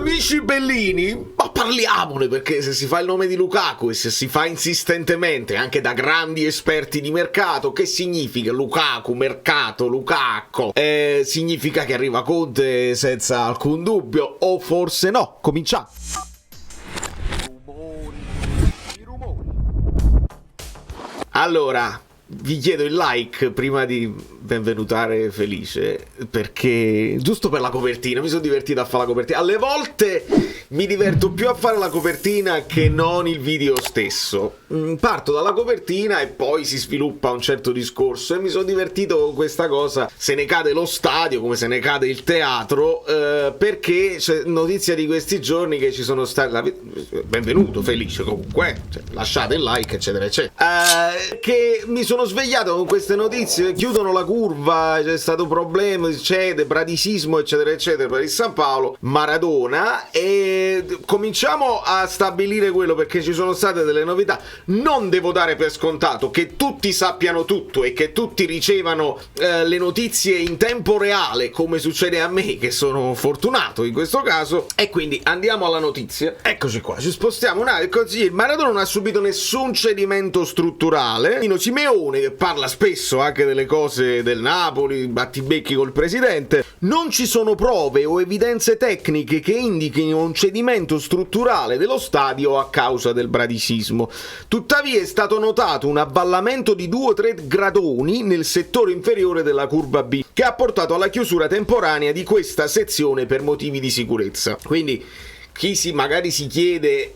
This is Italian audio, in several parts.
Amici bellini, ma parliamone, perché se si fa il nome di Lukaku e se si fa insistentemente anche da grandi esperti di mercato, che significa Lukaku, mercato, Lukaku? Significa che arriva Conte senza alcun dubbio, o forse no? Cominciamo. Allora, vi chiedo il like prima di benvenutare Felice, perché giusto per la copertina, mi sono divertito a fare la copertina. Alle volte mi diverto più a fare la copertina che non il video stesso. Parto dalla copertina e poi si sviluppa un certo discorso, e mi sono divertito con questa cosa. Se ne cade lo stadio come se ne cade il teatro, perché c'è notizia di questi giorni che ci sono stati... Benvenuto Felice, comunque, lasciate il like eccetera eccetera, che mi sono svegliato con queste notizie. Chiudono la curva, c'è stato problema, c'è bradisismo eccetera eccetera per il San Paolo, Maradona, e cominciamo a stabilire quello, perché ci sono state delle novità. Non devo dare per scontato che tutti sappiano tutto e che tutti ricevano le notizie in tempo reale, come succede a me, che sono fortunato in questo caso. E quindi andiamo alla notizia. Eccoci qua, ci spostiamo un attimo. Così, il Maradona non ha subito nessun cedimento strutturale. Nino Simeone, che parla spesso anche delle cose del Napoli, battibecchi col presidente, non ci sono prove o evidenze tecniche che indichino un cedimento strutturale dello stadio a causa del bradisismo. Tuttavia è stato notato un avvallamento di 2 o 3 gradoni nel settore inferiore della curva B, che ha portato alla chiusura temporanea di questa sezione per motivi di sicurezza. Quindi chi magari si chiede,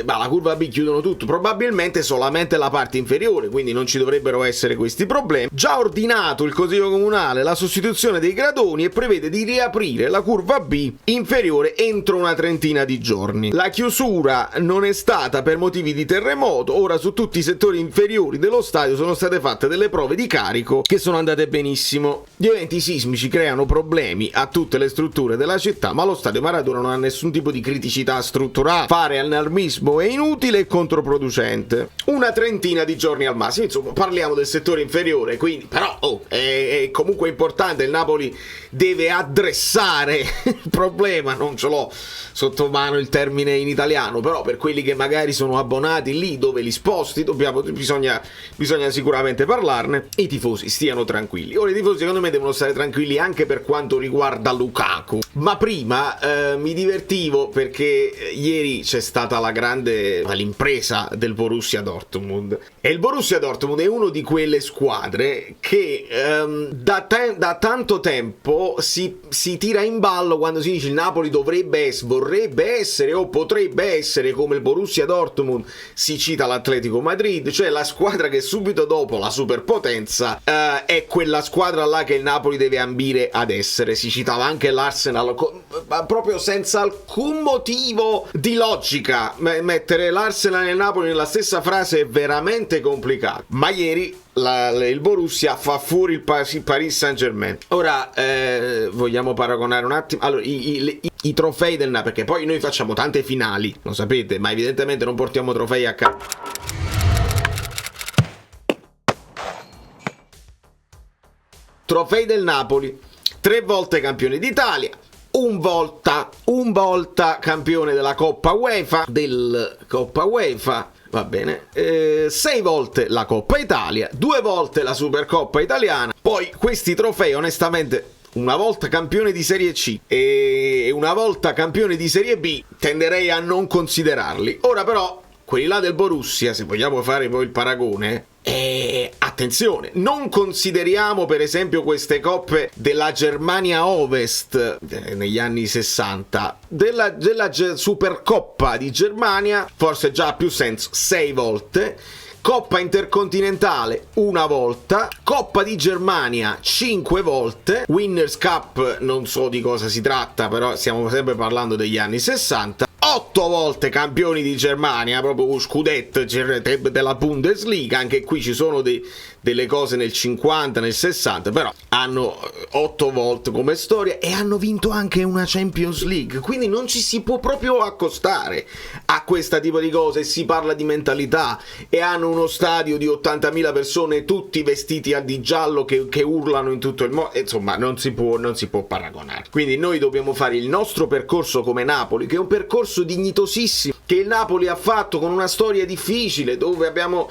ma la curva B chiudono tutto, probabilmente solamente la parte inferiore, quindi non ci dovrebbero essere questi problemi. Già ordinato il Consiglio Comunale la sostituzione dei gradoni e prevede di riaprire la curva B inferiore entro una trentina di giorni. La chiusura non è stata per motivi di terremoto. Ora su tutti i settori inferiori dello stadio sono state fatte delle prove di carico che sono andate benissimo. Gli eventi sismici creano problemi a tutte le strutture della città, ma lo stadio Maradona non ha nessun tipo di criticità strutturale. Fare allarmismo è inutile e controproducente. Una trentina di giorni al massimo. Insomma, parliamo del settore inferiore, quindi però è comunque importante. Il Napoli deve addressare il problema. Non ce l'ho sotto mano il termine in italiano, però per quelli che magari sono abbonati lì dove li sposti bisogna sicuramente parlarne. I tifosi stiano tranquilli. Ora i tifosi secondo me devono stare tranquilli anche per quanto riguarda Lukaku. Ma prima mi divertivo perché ieri c'è stata l'impresa del Borussia Dortmund, e il Borussia Dortmund è uno di quelle squadre che da tanto tempo si tira in ballo quando si dice il Napoli vorrebbe essere o potrebbe essere come il Borussia Dortmund. Si cita l'Atletico Madrid, cioè la squadra che subito dopo la superpotenza è quella squadra là che il Napoli deve ambire ad essere. Si citava anche l'Arsenal, proprio senza alcun motivo di logica. Mettere l'Arsenal e il Napoli nella stessa frase è veramente complicato, ma ieri il Borussia fa fuori il Paris Saint-Germain. Ora vogliamo paragonare un attimo. Allora, i trofei del Napoli, perché poi noi facciamo tante finali, lo sapete, ma evidentemente non portiamo trofei a casa. Trofei del Napoli: 3 volte campione d'Italia, un volta campione della Coppa UEFA, va bene, 6 volte la Coppa Italia, 2 volte la Supercoppa italiana. Poi questi trofei, onestamente, una volta campione di Serie C e una volta campione di Serie B, tenderei a non considerarli. Ora però, quelli là del Borussia, se vogliamo fare poi il paragone, attenzione, non consideriamo per esempio queste coppe della Germania Ovest negli anni 60, della Supercoppa di Germania, forse già ha più senso, 6 volte, Coppa Intercontinentale 1 volta, Coppa di Germania 5 volte, Winners Cup non so di cosa si tratta, però stiamo sempre parlando degli anni 60, 8 volte campioni di Germania, proprio scudetto della Bundesliga. Anche qui ci sono delle cose nel 50, nel 60, però hanno 8 volte come storia e hanno vinto anche una Champions League, quindi non ci si può proprio accostare a questo tipo di cose. Si parla di mentalità e hanno uno stadio di 80.000 persone tutti vestiti di giallo che urlano in tutto il mondo, insomma non si può paragonare. Quindi noi dobbiamo fare il nostro percorso come Napoli, che è un percorso dignitosissimo che il Napoli ha fatto con una storia difficile, dove abbiamo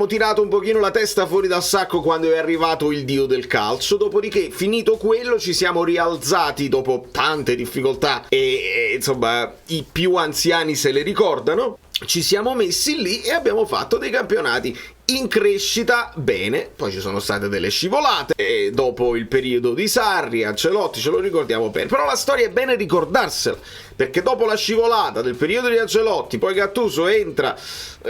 tirato un pochino la testa fuori dal sacco quando è arrivato il dio del calcio, dopodiché finito quello ci siamo rialzati dopo tante difficoltà e insomma i più anziani se le ricordano, ci siamo messi lì e abbiamo fatto dei campionati in crescita, bene, poi ci sono state delle scivolate e dopo il periodo di Sarri, Ancelotti, ce lo ricordiamo bene, però la storia è bene ricordarsela, perché dopo la scivolata del periodo di Ancelotti poi Gattuso entra,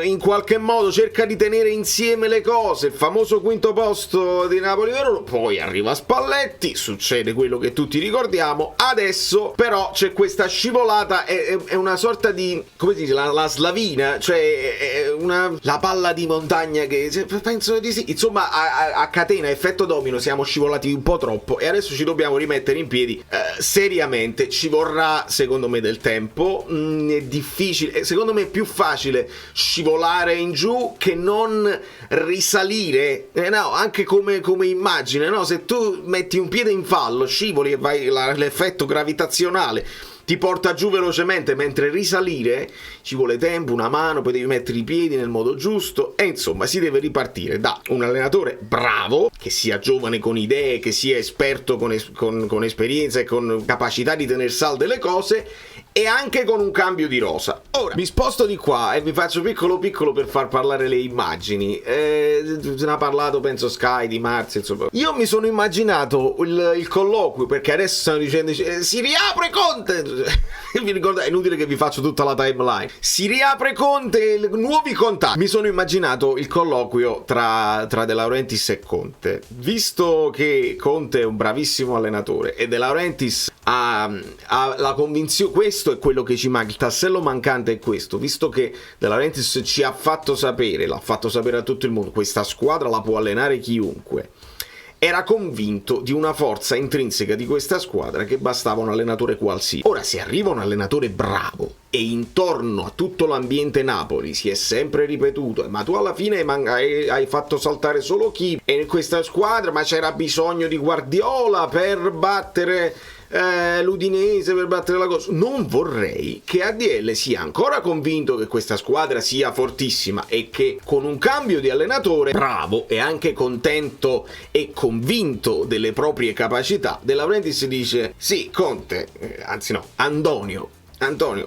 in qualche modo cerca di tenere insieme le cose, il famoso quinto posto di Napoli-Verona, poi arriva Spalletti, succede quello che tutti ricordiamo, adesso però c'è questa scivolata, è una sorta di, come si dice, la slavina, cioè la palla di montagna che penso di sì, insomma a catena, effetto domino, siamo scivolati un po' troppo e adesso ci dobbiamo rimettere in piedi seriamente. Ci vorrà secondo me del tempo, è difficile, secondo me è più facile scivolare in giù che non risalire, no, anche come immagine, no? Se tu metti un piede in fallo, scivoli e vai, l'effetto gravitazionale ti porta giù velocemente, mentre risalire ci vuole tempo, una mano, poi devi mettere i piedi nel modo giusto e insomma si deve ripartire da un allenatore bravo, che sia giovane con idee, che sia esperto con esperienza e con capacità di tener salde le cose, e anche con un cambio di rosa. Ora mi sposto di qua e vi faccio piccolo per far parlare le immagini. Se ne ha parlato, penso, Sky di Marzio, insomma. Io mi sono immaginato il colloquio, perché adesso stanno dicendo si riapre Conte. Vi ricordo, è inutile che vi faccio tutta la timeline. Si riapre Conte, nuovi contatti. Mi sono immaginato il colloquio tra De Laurentiis e Conte. Visto che Conte è un bravissimo allenatore e De Laurentiis ha la convinzione, questo è quello che ci manca, il tassello mancante è questo, visto che De Laurentiis ci ha fatto sapere, l'ha fatto sapere a tutto il mondo, questa squadra la può allenare chiunque. Era convinto di una forza intrinseca di questa squadra che bastava un allenatore qualsiasi. Ora, se arriva un allenatore bravo e intorno a tutto l'ambiente Napoli si è sempre ripetuto ma tu alla fine hai fatto saltare solo chi e in questa squadra, ma c'era bisogno di Guardiola per battere l'Udinese, per battere la cosa. Non vorrei che ADL sia ancora convinto che questa squadra sia fortissima e che con un cambio di allenatore bravo e anche contento e convinto delle proprie capacità, De Laurentiis dice sì, Conte, anzi no, Antonio,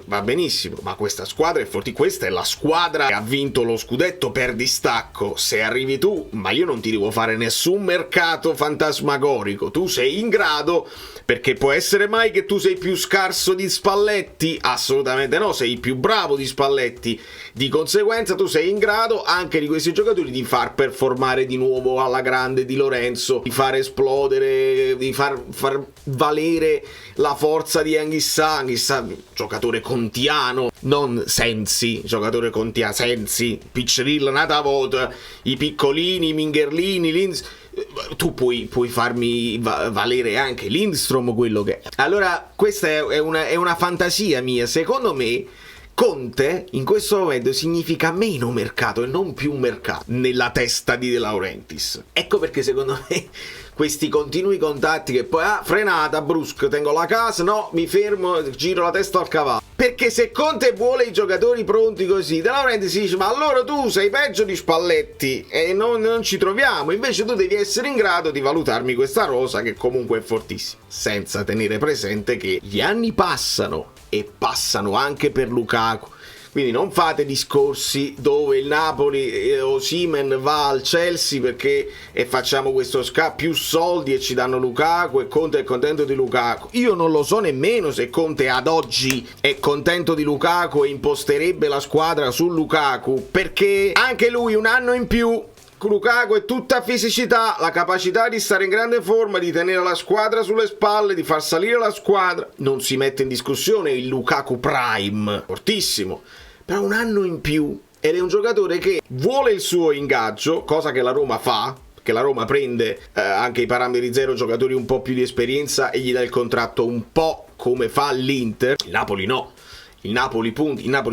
va benissimo, ma questa squadra è forte, questa è la squadra che ha vinto lo scudetto per distacco. Se arrivi tu, ma io non ti devo fare nessun mercato fantasmagorico, tu sei in grado, perché può essere mai che tu sei più scarso di Spalletti? Assolutamente no, sei più bravo di Spalletti, di conseguenza tu sei in grado anche di questi giocatori di far performare di nuovo alla grande Di Lorenzo, di far esplodere, di far valere la forza di Anghissà, giocatore contiano, non Sensi, giocatore contiano, Sensi, Piccerilla, nata volta, i piccolini, i Mingherlini, tu puoi farmi valere anche Lindstrom, quello che è. Allora questa è una fantasia mia, secondo me Conte in questo momento significa meno mercato e non più mercato nella testa di De Laurentiis. Ecco perché secondo me questi continui contatti che poi frenata brusca, tengo la casa, no, mi fermo, giro la testa al cavallo. Perché se Conte vuole i giocatori pronti così, De Laurentiis dice ma allora tu sei peggio di Spalletti e non ci troviamo, invece tu devi essere in grado di valutarmi questa rosa che comunque è fortissima, senza tenere presente che gli anni passano e passano anche per Lukaku. Quindi non fate discorsi dove il Napoli Osimhen va al Chelsea perché facciamo questo più soldi e ci danno Lukaku e Conte è contento di Lukaku. Io non lo so nemmeno se Conte ad oggi è contento di Lukaku e imposterebbe la squadra su Lukaku, perché anche lui un anno in più, Lukaku è tutta fisicità, la capacità di stare in grande forma, di tenere la squadra sulle spalle, di far salire la squadra. Non si mette in discussione il Lukaku Prime, fortissimo, però un anno in più ed è un giocatore che vuole il suo ingaggio, cosa che la Roma fa, che la Roma prende anche i parametri zero, giocatori un po' più di esperienza e gli dà il contratto un po' come fa l'Inter. Il Napoli no. Il Napoli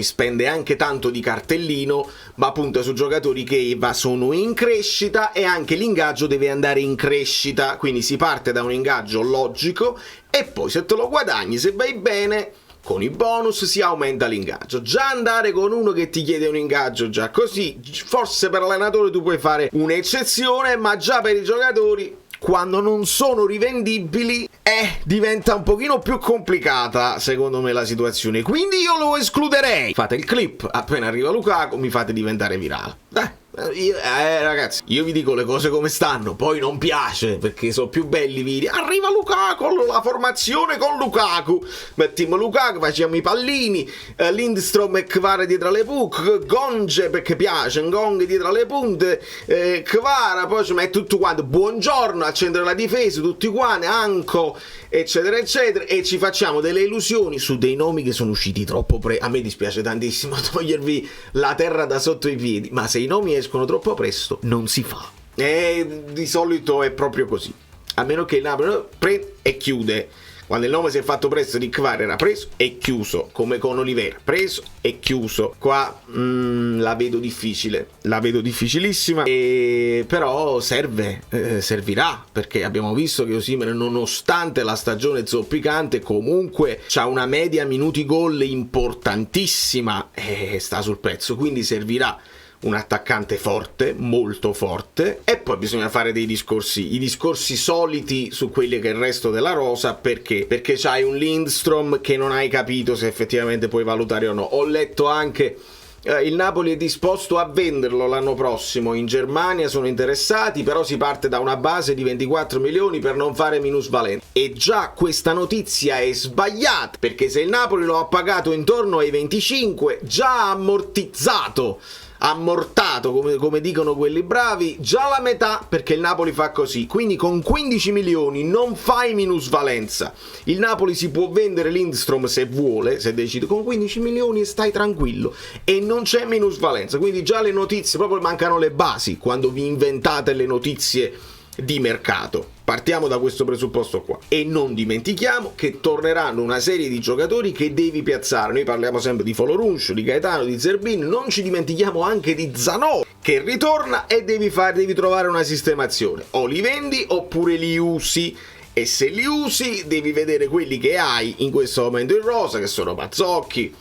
spende anche tanto di cartellino, ma punta su giocatori che sono in crescita e anche l'ingaggio deve andare in crescita, quindi si parte da un ingaggio logico e poi se te lo guadagni, se vai bene, con i bonus si aumenta l'ingaggio. Già andare con uno che ti chiede un ingaggio già così, forse per l'allenatore tu puoi fare un'eccezione, ma già per i giocatori, quando non sono rivendibili, diventa un pochino più complicata secondo me la situazione, quindi io lo escluderei. Fate il clip, appena arriva Lukaku mi fate diventare virale. Ragazzi, io vi dico le cose come stanno, poi non piace perché sono più belli i video. Arriva Lukaku, la formazione con Lukaku, mettiamo Lukaku, facciamo i pallini, Lindstrom e Kvara dietro le puck, Gonge perché piace, Ngong dietro le punte, Kvara, poi ci mette tutto quanto, buongiorno al centro della difesa, tutti quanti, Anco, eccetera eccetera, e ci facciamo delle illusioni su dei nomi che sono usciti troppo a me dispiace tantissimo togliervi la terra da sotto i piedi, ma se i nomi escono troppo presto non si fa, e di solito è proprio così, a meno che il Napoli prende e chiude. Quando il nome si è fatto presto di Kvara era preso e chiuso, come con Olivera, preso e chiuso. Qua la vedo difficile, la vedo difficilissima, però servirà, perché abbiamo visto che Osimhen, nonostante la stagione zoppicante, comunque c'ha una media minuti gol importantissima e sta sul pezzo, quindi servirà un attaccante forte, molto forte, e poi bisogna fare i discorsi soliti su quelli che è il resto della rosa, perché c'hai un Lindstrom che non hai capito se effettivamente puoi valutare o no. Ho letto anche il Napoli è disposto a venderlo l'anno prossimo, in Germania sono interessati, però si parte da una base di 24 milioni per non fare minusvalenza, e già questa notizia è sbagliata, perché se il Napoli lo ha pagato intorno ai 25, già ammortato, come dicono quelli bravi, già la metà, perché il Napoli fa così, quindi con 15 milioni non fai minusvalenza. Il Napoli si può vendere Lindstrom se vuole, se decide, con 15 milioni e stai tranquillo, e non c'è minusvalenza, quindi già le notizie, proprio mancano le basi quando vi inventate le notizie di mercato. Partiamo da questo presupposto qua, e non dimentichiamo che torneranno una serie di giocatori che devi piazzare. Noi parliamo sempre di Foloruncio, di Gaetano, di Zerbin, non ci dimentichiamo anche di Zanò che ritorna, e devi trovare una sistemazione, o li vendi oppure li usi, e se li usi devi vedere quelli che hai in questo momento in rosa, che sono Mazzocchi,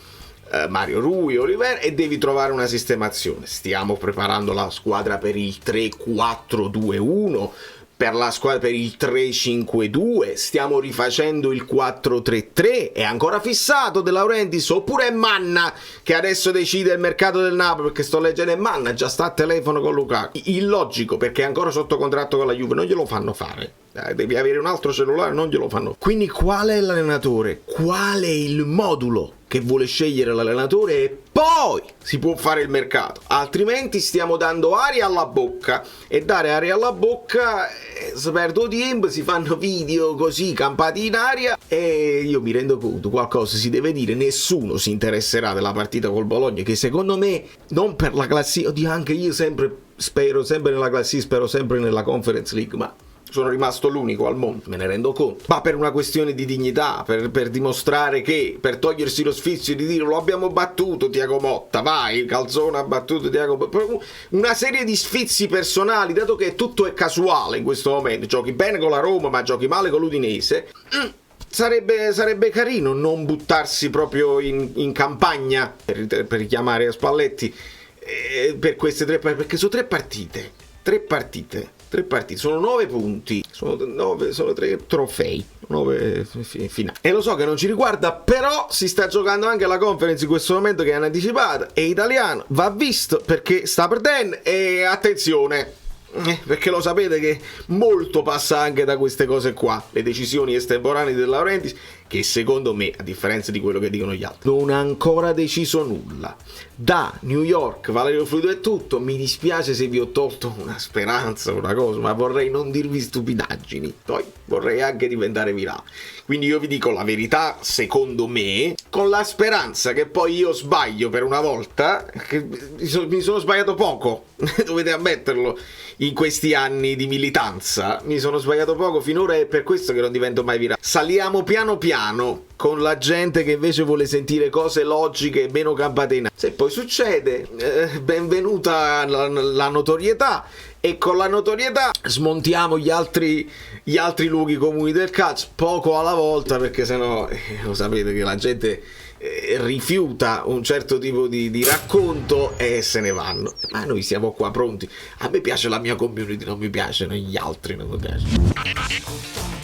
Mario Rui, Oliver, e devi trovare una sistemazione. Stiamo preparando la squadra per il 3-4-2-1, per la squadra per il 3-5-2, stiamo rifacendo il 4-3-3, è ancora fissato De Laurentiis oppure è Manna che adesso decide il mercato del Napoli, perché sto leggendo Manna già sta a telefono con Lukaku, illogico perché è ancora sotto contratto con la Juve, non glielo fanno fare, devi avere un altro cellulare, non glielo fanno. Quindi qual è l'allenatore, qual è il modulo che vuole scegliere l'allenatore, e poi si può fare il mercato, altrimenti stiamo dando aria alla bocca, e dare aria alla bocca si perdo tempo, si fanno video così campati in aria, e io mi rendo conto qualcosa si deve dire. Nessuno si interesserà della partita col Bologna, che secondo me, non per la classifica, anche io spero sempre nella classifica, spero sempre nella Conference League, ma sono rimasto l'unico al mondo, me ne rendo conto, ma per una questione di dignità, per dimostrare che, per togliersi lo sfizio di dire lo abbiamo battuto Thiago Motta, vai, Calzone ha battuto Thiago Motta, una serie di sfizi personali, dato che tutto è casuale in questo momento, giochi bene con la Roma ma giochi male con l'Udinese, sarebbe carino non buttarsi proprio in campagna, per richiamare Spalletti, per queste perché sono tre partite, sono 9 punti, sono 3 trofei, 9 finali. E lo so che non ci riguarda, però si sta giocando anche la Conference in questo momento, che hanno anticipato, è italiano, va visto perché sta perdendo, e attenzione, perché lo sapete che molto passa anche da queste cose qua, le decisioni estemporanee del Laurentiis, che secondo me, a differenza di quello che dicono gli altri, non ha ancora deciso nulla. Da New York, Valerio Fluido è tutto. Mi dispiace se vi ho tolto una speranza, una cosa, ma vorrei non dirvi stupidaggini, poi vorrei anche diventare virale. Quindi io vi dico la verità, secondo me, con la speranza che poi io sbaglio per una volta, che mi sono sbagliato poco, dovete ammetterlo, in questi anni di militanza, mi sono sbagliato poco finora, è per questo che non divento mai virale. Saliamo piano piano con la gente che invece vuole sentire cose logiche e meno campate in aria. Se poi succede, benvenuta la notorietà, e con la notorietà smontiamo gli altri luoghi comuni del cazzo, poco alla volta, perché sennò lo sapete che la gente rifiuta un certo tipo di racconto e se ne vanno. Ma noi siamo qua pronti. A me piace la mia community, non mi piacciono gli altri, non mi piace.